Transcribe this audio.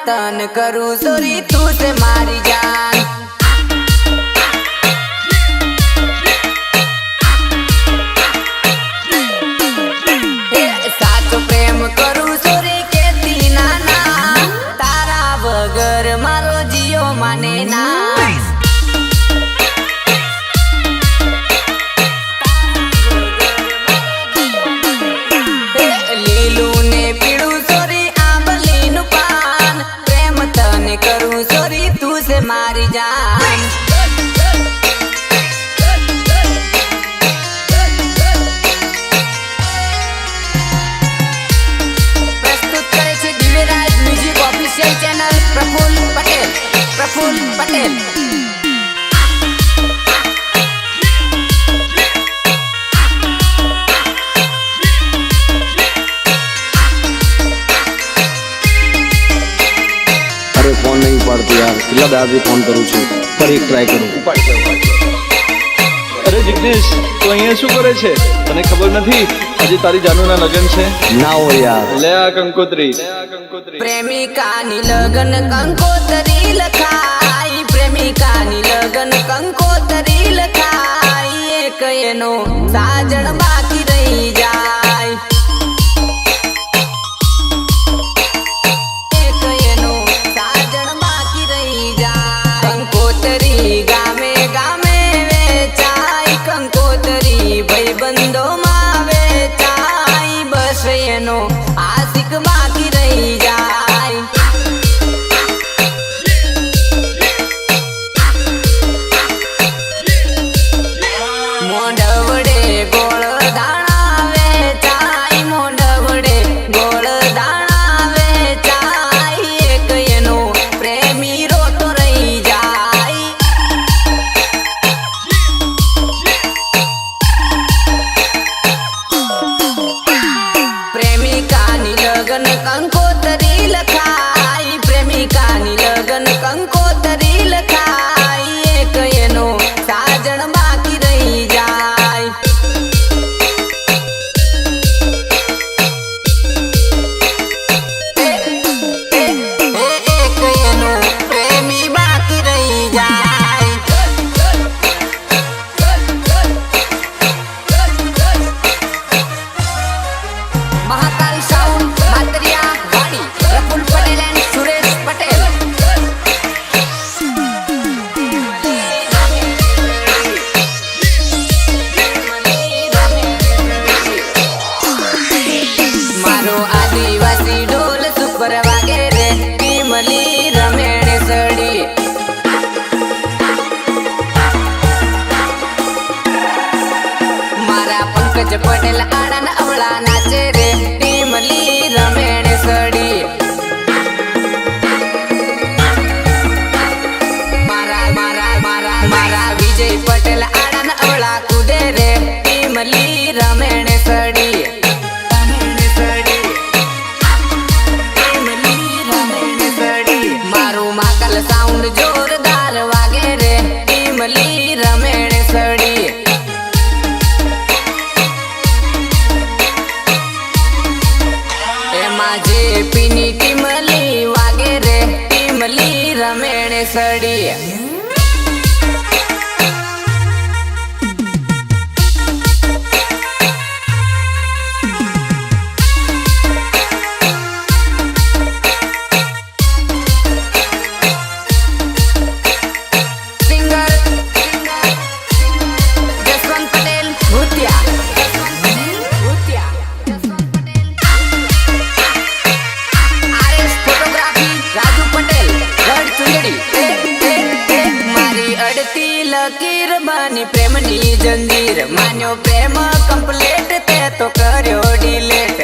तन करूँ सोरी तू से मारी जान साचो प्रेम करूँ सोरी के तीना ना तारा वगर मारो जियो माने ना लीलू ने पीड़ू सोरी आंबली नु पान प्रेम तने करूँ सोरी तू से मारी जान प्रस्तुत करे छे Divyaraj music official channel Praful Patel अरे फोन नहीं उपाड़ती यार किला दादी फोन करूँ छू पर एक ट्राय करूँ अरे जिग्नेश तो અહીંયા શું કરે છે તને ખબર નથી આજે તારી જાનુના લગન છે ના હો યાર લે આ કંકોત્રી પ્રેમિકાની લગન કંકોત્રી લખાઈ પ્રેમિકાની લગન કંકોત્રી લખાઈ એક એનો સાજણ બાકી રહી જાય એક એનો સાજણ બાકી રહી જાય કંકોત્રી ગામે ગામે વેચાય કંકોત્રી ભાઈબંધોમાં વેચાય બસ એનો આશિક બાકી રહી જાય મોઢવડે ગોળ દાણા વેચાય મોઢવડે ગોળ દાણા વેચાય એક એનો પ્રેમી રોતો રહી જાય પ્રેમિકાની લગન કંકોત્રી લખાઈ પ્રેમિકાની લગન કંકોત્રી લખાઈ એક એનો સાજણ બાકી રહી જાય એક એનો પ્રેમી બાકી રહી જાય महाकाल साउंड मात्रिया वाड़ी प्रफुल्ल पटेल एंड सुरेश पटेल मारो आदिवासी ढोल सुपर वागे रे टीमली रमेण सड़ी मारा पंकज पटेल आड़न अवळा नाचे रे टीमली रमेण सड़ी मारा विजय पटेल आड़न अवळा कूदे रे टीमली रमेण सड़ी मारू महाकाल साउंड जोरदार वागे रे टीमली रमेण सड़ी माझे पिनी टीमली वागे रे टीमली रमेण सड़ी सिंगर जसवंत पटेल भूतिया फोटोग्राफी राजू पटेल गढ़ चुंदड़ी मारी अड़ती लकीर बनी प्रेमनी जंजीर मान्यो प्रेम कंप्लीट ते तो कर्यो डिलीट